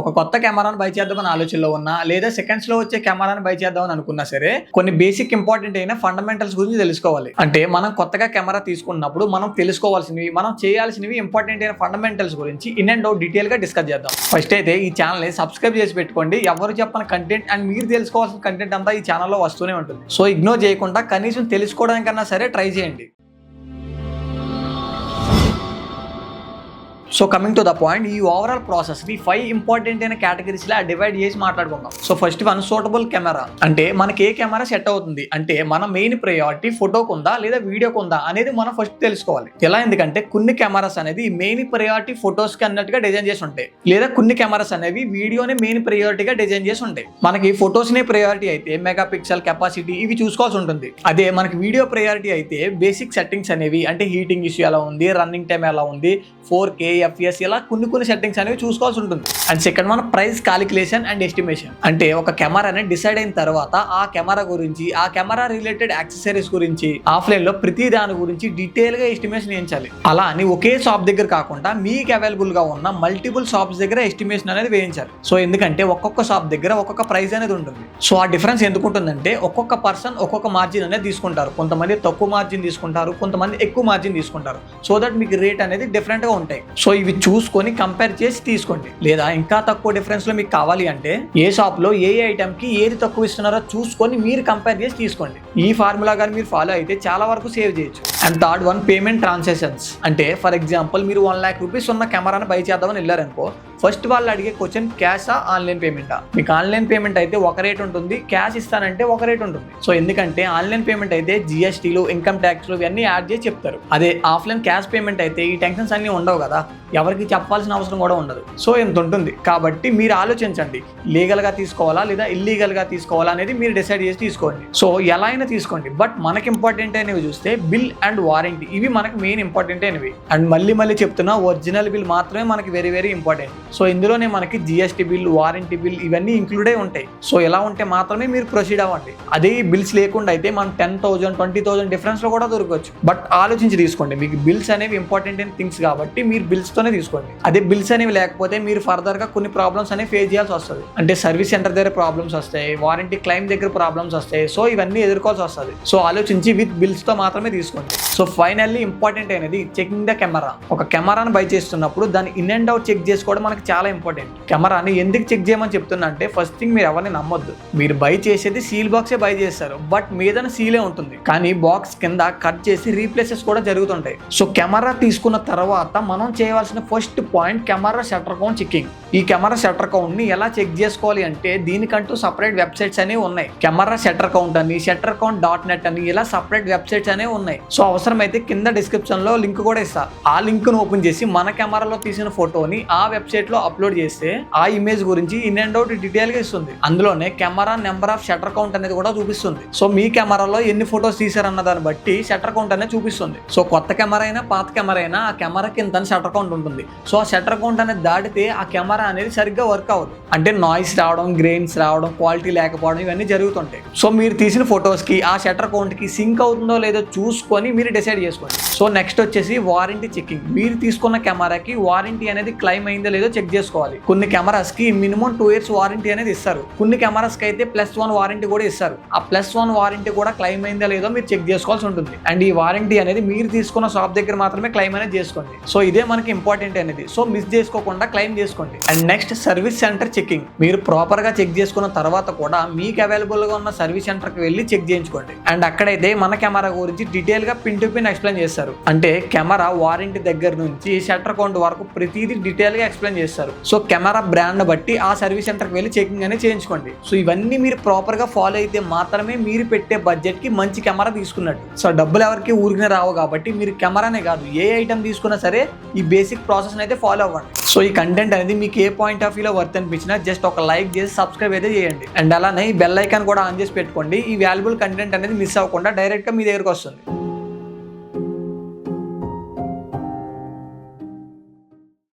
ఒక కొత్త కెమెరాను బై చేద్దామని ఆలోచనలో ఉన్నా లేదా సెకండ్స్ లో వచ్చే కెమెరాను బై చేద్దామని అనుకున్నా సరే కొన్ని బేసిక్ ఇంపార్టెంట్ అయిన ఫండమెంటల్స్ గురించి తెలుసుకోవాలి. అంటే మనం కొత్తగా కెమెరా తీసుకున్నప్పుడు మనం తెలుసుకోవాల్సినవి, మనం చేయాల్సినవి ఇంపార్టెంట్ అయిన ఫండమెంటల్స్ గురించి ఇన్ అండ్ అవుట్ డీటెయిల్ గా డిస్కస్ చేద్దాం. ఫస్ట్ అయితే ఈ ఛానల్ ని సబ్స్క్రైబ్ చేసి పెట్టుకోండి. ఎవరు చెప్పని కంటెంట్ అండ్ మీరు తెలుసుకోవాల్సిన కంటెంట్ అంతా ఈ ఛానల్లో వస్తూనే ఉంటుంది. సో ఇగ్నోర్ చేయకుండా కనీసం తెలుసుకోవడానికన్నా సరే ట్రై చేయండి. So coming to the point, ఈ ఓవరాల్ ప్రాసెస్ ని 5 ఇంపార్టెంట్ అయిన కేటగిరీస్ లా డివైడ్ చేసి మాట్లాడుకుందాం. So first one, suitable camera. అంటే మనకి ఏ కెమెరా సెట్ అవుతుంది, అంటే మన మెయిన్ ప్రయారిటీ ఫోటోకు ఉందా లేదా వీడియోకు ఉందా అనేది మనం ఫస్ట్ తెలుసుకోవాలి. ఎలా, ఎందుకంటే కొన్ని కెమెరాస్ అనేది మెయిన్ ప్రయారిటీ ఫోటోస్ కి అన్నట్టుగా డిజైన్ చేసి ఉంటాయి, లేదా కొన్ని కెమెరాస్ అనేవి వీడియోని మెయిన్ ప్రయారిటీగా డిజైన్ చేసి ఉంటాయి. మనకి ఫోటోస్ నే ప్రయారిటీ అయితే మెగా పిక్సెల్, కెపాసిటీ ఇవి చూసుకోవాల్సి ఉంటుంది. అదే మనకి వీడియో ప్రయారిటీ అయితే బేసిక్ సెట్టింగ్స్ అనేవి, అంటే హీటింగ్ ఇష్యూ ఎలా ఉంది, రన్నింగ్ టైం ఎలా ఉంది, 4K FPS ఇలా కొన్ని సెట్టింగ్స్ అనేవి చూసుకోవాల్సి ఉంటుంది. అండ్ సెకండ్ మన ప్రైస్ క్యాలిక్యులేషన్ అండ్ ఎస్టిమేషన్. అంటే ఒక కెమెరాని డిసైడ్ అయిన తర్వాత ఆ కెమెరా గురించి, ఆ కెమెరా రిలేటెడ్ యాక్సెసరీస్ గురించి, ఆఫ్లైన్ లో ప్రతి దాని గురించి డీటెయిల్ గా ఎస్టిమేషన్ వేయించాలి. అలా అని ఒకే షాప్ దగ్గర కాకుండా మీకు అవైలబుల్ గా ఉన్న మల్టిపుల్ షాప్స్ దగ్గర ఎస్టిమేషన్ అనేది వేయించాలి. సో ఎందుకంటే ఒక్కొక్క షాప్ దగ్గర ఒక్కొక్క ప్రైస్ అనేది ఉంటుంది. సో ఆ డిఫరెన్స్ ఎందుకు ఉంటుందంటే ఒక్కొక్క పర్సన్ ఒక్కొక్క మార్జిన్ అనేది తీసుకుంటారు. కొంతమంది తక్కువ మార్జిన్ తీసుకుంటారు, కొంతమంది ఎక్కువ మార్జిన్ తీసుకుంటారు. సో దట్ మీకు రేట్ అనేది డిఫరెంట్ గా ఉంటాయి. సో ఇవి చూసుకొని కంపేర్ చేసి తీసుకోండి. లేదా ఇంకా తక్కువ డిఫరెన్స్ లో మీకు కావాలి అంటే ఏ షాప్ లో ఏ ఐటమ్ కి ఏది తక్కువ ఇస్తున్నారో చూసుకొని మీరు కంపేర్ చేసి తీసుకోండి. ఈ ఫార్ములా కానీ మీరు ఫాలో అయితే చాలా వరకు సేవ్ చేయొచ్చు. And third one, payment transactions. అంటే ఫర్ ఎగ్జాంపుల్ మీరు 1 lakh రూపీస్ ఉన్న కెమెరాను బై చేద్దామని వెళ్ళారనుకో, ఫస్ట్ వాళ్ళు అడిగే క్వశ్చన్ క్యాషా ఆన్లైన్ పేమెంటా. మీకు ఆన్లైన్ పేమెంట్ అయితే ఒక రేట్ ఉంటుంది, క్యాష్ ఇస్తానంటే ఒక రేట్ ఉంటుంది. సో ఎందుకంటే ఆన్లైన్ పేమెంట్ అయితే జిఎస్టీలు, ఇన్కమ్ ట్యాక్స్లు ఇవన్నీ యాడ్ చేసి చెప్తారు. అదే ఆఫ్లైన్ క్యాష్ పేమెంట్ అయితే ఈ టెన్షన్స్ అన్ని ఉండవు కదా, ఎవరికి చెప్పాల్సిన అవసరం కూడా ఉండదు. సో ఎంత ఉంటుంది. కాబట్టి మీరు ఆలోచించండి, లీగల్ గా తీసుకోవాలా లేదా ఇల్లీగల్ గా తీసుకోవాలా అనేది మీరు డిసైడ్ చేసి తీసుకోండి. సో ఎలా అయినా తీసుకోండి, బట్ మనకి ఇంపార్టెంట్ అయినవి చూస్తే బిల్ అండ్ వారంటీ, ఇవి మనకి మెయిన్ ఇంపార్టెంట్ అయినవి. అండ్ మళ్ళీ చెప్తున్నా, ఒరిజినల్ బిల్ మాత్రమే మనకి వెరీ ఇంపార్టెంట్. సో ఇందులోనే మనకి జిఎస్టీ బిల్, వారంటీ బిల్ ఇవన్నీ ఇంక్లూడ్ అయి ఉంటాయి. సో ఎలా ఉంటే మాత్రమే మీరు ప్రొసీడ్ అవ్వండి. అదే ఈ బిల్స్ లేకుండా అయితే మనం 10,000, 20,000 డిఫరెన్స్ లో కూడా దొరకవచ్చు. బట్ ఆలోచించి తీసుకోండి, మీకు బిల్స్ అనేవి ఇంపార్టెంట్ అయిన థింగ్స్ కాబట్టి మీరు బిల్స్ తోనే తీసుకోండి. అదే బిల్స్ అనేవి లేకపోతే మీరు ఫర్దర్ గా కొన్ని ప్రాబ్లమ్స్ అనేవి ఫేస్ చేయాల్సి వస్తుంది. అంటే సర్వీస్ సెంటర్ దగ్గర ప్రాబ్లమ్స్ వస్తాయి, వారంటీ క్లైమ్ దగ్గర ప్రాబ్లమ్స్ వస్తాయి. సో ఇవన్నీ ఎదుర్కోవాల్సి వస్తుంది. సో ఆలోచించి విత్ బిల్స్ తో మాత్రమే తీసుకోండి. సో ఫైనల్లీ ఇంపార్టెంట్ అయినది చెకింగ్ ద కెమెరా. ఒక కెమెరాను బై చేస్తున్నప్పుడు దాన్ని ఇన్ అండ్ అవుట్ చెక్ చేసుకోవడం మనకి చాలా ఇంపార్టెంట్. కెమెరాని ఎందుకు చెక్ చేయమని చెప్తున్నా అంటే, ఫస్ట్ థింగ్ మీరు ఎవరిని నమ్మొద్దు. మీరు బై చేసేది సీల్ బాక్సే బై చేస్తారు, బట్ మీదన సీలే ఉంటుంది, కానీ బాక్స్ కింద కట్ చేసి రీప్లేసెస్ కూడా జరుగుతుంటాయి. సో కెమెరా తీసుకున్న తర్వాత మనం చేయవలసిన first point camera shutter count checking. ఈ కెమెరా షట్టర్ కౌంట్ ని ఎలా చెక్ చేసుకోవాలి అంటే దీనికంటూ సపరేట్ వెబ్సైట్స్ అనేవి ఉన్నాయి. కెమెరా షట్టర్ కౌంట్ అని, షట్టర్ కౌంట్ .net అని ఇలా సపరేట్ వెబ్సైట్స్ అనేవి ఉన్నాయి. సో అవసరమైతే కింద డిస్క్రిప్షన్ లో లింక్ కూడా ఇస్తా. ఆ లింక్ ను ఓపెన్ చేసి మన కెమెరాలో తీసిన ఫోటోని ఆ వెబ్సైట్ లో అప్లోడ్ చేస్తే ఆ ఇమేజ్ గురించి ఇన్ అండ్ అవుట్ డీటెయిల్ గా ఇస్తుంది. అందులోనే camera number of shutter count అనేది కూడా చూపిస్తుంది. సో మీ కెమెరాలో ఎన్ని ఫోటోస్ తీసారన్న దాన్ని బట్టి షట్టర్ కౌంట్ అనేది చూపిస్తుంది. సో కొత్త కెమెరా అయినా పాత కెమెరా అయినా ఆ కెమెరా కింద షట్టర్ కౌంట్ ఉంటుంది. సో ఆ షట్టర్ కౌంట్ అనేది దాటితే ఆ కెమెరా అనేది సరిగ్గా వర్క్ అవ్వదు. అంటే నాయిస్ రావడం, గ్రెయిన్స్ రావడం, క్వాలిటీ లేకపోవడం ఇవన్నీ జరుగుతుంటాయి. సో మీరు తీసిన ఫొటోస్ కి ఆ షట్టర్ కౌంట్ కి సింక్ అవుతుందో లేదో చూసుకొని మీరు డిసైడ్ చేసుకోండి. సో నెక్స్ట్ వచ్చేసి వారంటీ చెకింగ్. మీరు తీసుకున్న కెమెరాకి వారంటీ అనేది క్లైమ్ అయిందో లేదో చెక్ చేసుకోవాలి. కొన్ని కెమెరాస్ కి మినిమం 2 years వారంటీ అనేది ఇస్తారు. కొన్ని కెమెరాస్ కి అయితే +1 వారంటీ కూడా ఇస్తారు. ఆ +1 వారంటీ కూడా క్లైమ్ అయిందో లేదో మీరు చెక్ చేసుకోవాల్సి ఉంటుంది. అండ్ ఈ వారంటీ అనేది మీరు తీసుకున్న షాప్ దగ్గర మాత్రమే క్లైమ్ అనేది చేసుకోండి. సో ఇదే మనకి ఇంపార్టెంట్ అనేది. సో మిస్ చేసుకోకుండా క్లైమ్ చేసుకోండి. And next service centre checking. మీరు ప్రాపర్ గా చెక్ చేసుకున్న తర్వాత కూడా మీకు అవైలబుల్ గా ఉన్న సర్వీస్ సెంటర్ కి వెళ్ళి చెక్ చేయించుకోండి. అండ్ అక్కడైతే మన కెమెరా గురించి డీటెయిల్ గా పిన్ టు పిన్ ఎక్స్ప్లెయిన్ చేస్తారు. అంటే కెమెరా వారంటీ దగ్గర నుంచి షట్టర్ కౌంట్ వరకు ప్రతిదీ డీటెయిల్ గా ఎక్స్ప్లెయిన్ చేస్తారు. సో కెమెరా బ్రాండ్ బట్టి ఆ సర్వీస్ సెంటర్ కి వెళ్ళి చెకింగ్ అనేది చేయించుకోండి. సో ఇవన్నీ మీరు ప్రాపర్ గా ఫాలో అయితే మాత్రమే మీరు పెట్టే బడ్జెట్ కి మంచి కెమెరా తీసుకున్నట్టు. సో డబ్బులు ఎవరికి ఊరికనే రావు కాబట్టి మీరు కెమెరానే కాదు ఏ ఐటమ్ తీసుకున్నా సరే ఈ బేసిక్ ప్రాసెస్ అయితే ఫాలో అవ్వండి. సో ఈ కంటెంట్ అనేది మీకు ఏ పాయింట్ ఆఫ్ వ్యూలో వర్త్ అనిపించినా జస్ట్ ఒక లైక్ చేసి సబ్స్క్రైబ్ అయితే చేయండి. అండ్ అలానే ఈ బెల్ ఐకాన్ కూడా ఆన్ చేసి పెట్టుకోండి. ఈ వాల్యుబుల్ కంటెంట్ అనేది మిస్ అవ్వకుండా డైరెక్ట్ గా మీ దగ్గరకు వస్తుంది.